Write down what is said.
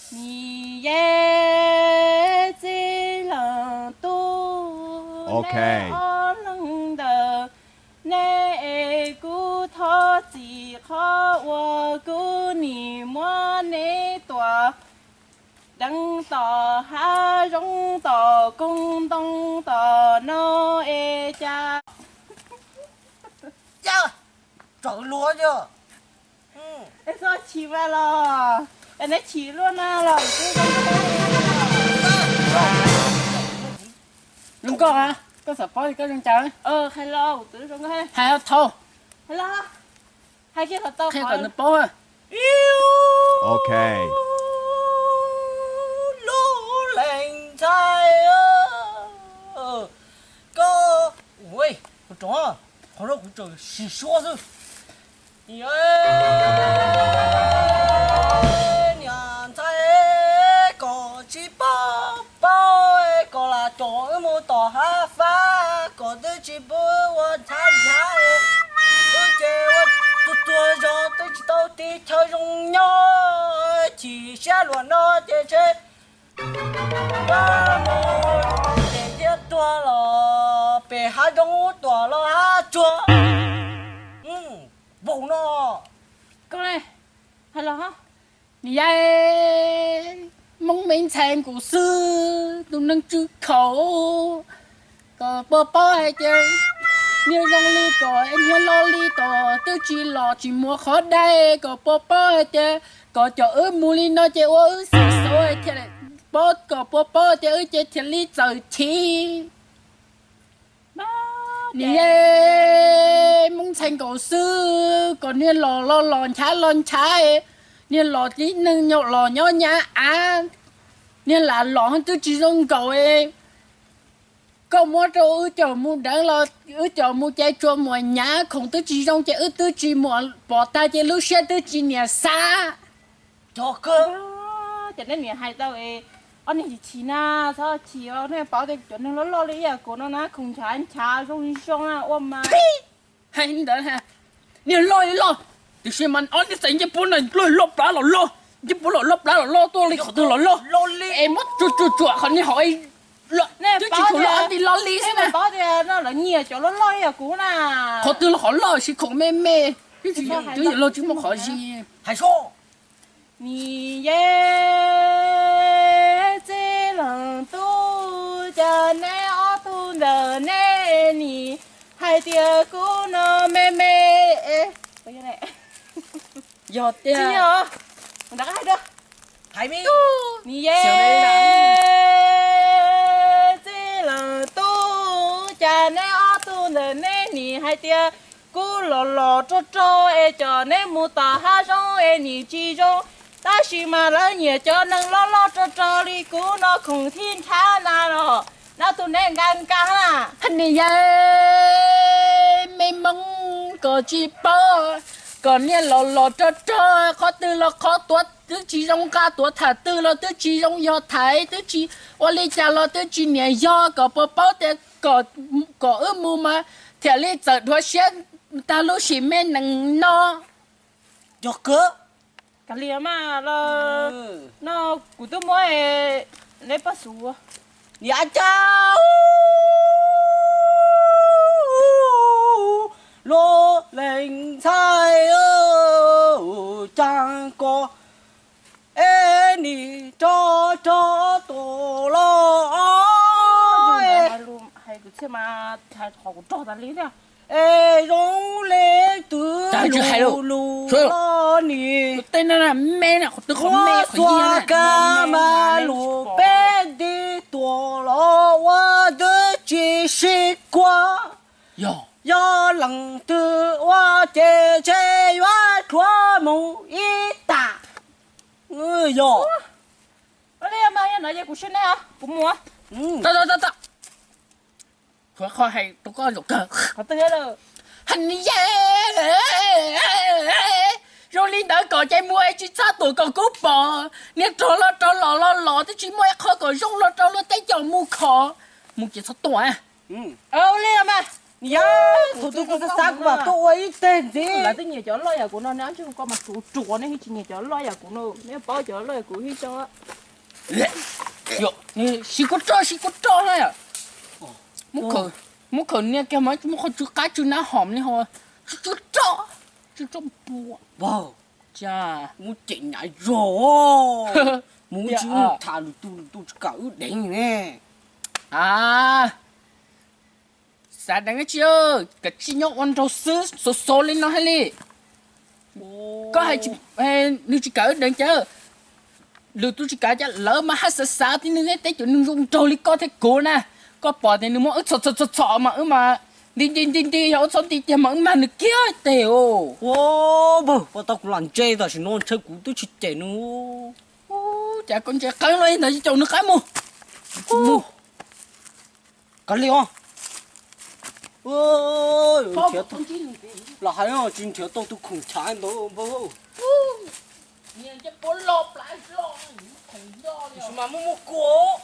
你也只能读 OK 冷的那骨头只可我姑你莫那多等到哈容到公东到那一家。呀，找罗去。哎，说起完了，哎，那起了呢了，Rung con hả? Có sập phối thì có rung trời. hay lo, tự rung hay, Hai hết thô. hay lo, hai cái thật tao Khi hỏi. còn nó bố ha. OK lũ lệnh trai có ui con chó họ đâu cũng trời xì xua rồi nhà trai có chỉ bao bao có là chó mua tỏ ha phá có đứa chỉ bữa quan tham gia ôi trời ơi tôi cho tôi chỉ tao đi theo rung nhau chỉ sẽ luận nó để chơi ba một để tiếp tua lo bể hai đông tua lo ha chua bụng nó Con này, hay lo hả? Nì dây mong mình xem cổ sư tụi nâng chữ khẩu có bơ bơ hay chơi như rong ly có em hiên lo ly có tiêu chỉ lò chỉ mua khó đây có bơ bơ hay chơi có cho ư mù ly nó chơi ư xì xô hay chơi bơ có bơ chơi ư chơi thiên ly trời chi nì dây mong xem cổ sư còn như lò trái nên lò tí nâng nhậu lò nhó nhá nên là lò hơn tôi chỉ dùng cầu ấy có mua cho chờ mua đáng lo chờ mua trái chua mua nhá không tôi chỉ dùng trái tôi chỉ mua bỏ tay trái lúc xe tôi chỉ nhà xa cho cơ Cho nên mình hay tao ấy, anh ấy chỉ na, sao chỉ ở này bảo để cho nó lo lý à, của nó na không trái trà rung rung à, ôm mà. hay đỡ ha nên lo thì xem mình ăn cái gì bún này lốp lá lo chứ bún lốp lá lo tôi lấy khẩu tôi lo em mất chuột còn như hỏi Nè, tôi chỉ khẩu lo đi lo lý thế xem mà nè bảo để nó là nhiều chỗ nó lo à, của na. khẩu tôi là hỏi lo chỉ khẩu mê cái gì tôi chỉ lo chứ mà hỏi gì hay số 你也只能读着那奥图的那你，还得姑那妹妹，哎，不要嘞， giọt 今 tia 天哦，我大概还得。 hay mi 你也只能读着那奥图的那你，还得姑老做哎，叫那木大哈中哎，你记中。 ta chỉ mà lỡ nhiều cho nên lo cho đi cứu nó cùng thiên tha na rồi nó tụi nên gan cá à anh này ya mấy mong có chi bao còn nha lò cho khó tư là khó tuột tứ chỉ trong cá tuột thả tư là tứ chỉ trong gió thái tứ chỉ ô li cha là tứ chỉ nhẹ gió có bao để có ước mù mà thì li giờ đua xe ta lúc chỉ mê nằng no cho cơ cái liềm mà nó của tôi mới lấy bắt sủa nhà cháu lô lệnh sai chẳng có ê nì cho tổ lo hay cái xe mà hay họ cũng cho ta lý nè ê rong lê tứ lù lo nì tên nó là mẹ nè tôi không mẹ hoa khỏi xoa gì ca mà lù bên đi tổ lo hoa đứa chỉ sĩ qua nè do lần tư hoa chế chế hoa thua mù y tả ơi yo cái liềm mà nói gì cũng xin nè cũng mua ta khó hay tôi có lục cờ có tư hết rồi hành rồi linh đỡ cỏ chạy mua chỉ sao tuổi còn cúp bò nè trò lò thì chỉ mua khó cỏ rong lo tay chồng mua khó mua chỉ sao tuổi liềm mà 呀，头都不是啥个吧，都我一点子。 là tôi nhiều chỗ lo nhà của nó nếu chứ không có mặt chủ chùa này chỉ nhiều chỗ lo nhà của nó nếu bao chỗ lo nhà của hi cho Yo, ni si có trò thôi à. Muốn khởi nè cái mấy muốn khởi chú cá chú ná hòm nè ho. Chú trò bùa. Wow, Chà. muốn chạy nhảy rồi. Muốn Dạ, chứ à. thả được tôi cả ướt đánh nè. À. Sao đang cái chưa? Cái chi nhóc ăn rau sứ số lên nó hay li. Có hay chỉ nếu chỉ cỡ đang chờ. Lưu tôi chỉ cả cho lỡ mà hát sao thì nên tới chỗ nên dùng trâu li có thể cố nè. Có bỏ thì nếu mà chọ mà đi ở chỗ đi mà được kia tèo. Wow, bơ, tao cũng làm chơi rồi, chỉ nói chơi cũng tôi chỉ chạy nữa. Chả con chả cái này là chỗ nó cái mu. Mu. Cái gì không? Ôi, Không, thiệt không chỉ là hay à, chính thiệt tôi không trái đâu, bơ. nhìn cho bố lộp lại rồi. Không do Mà mua cổ.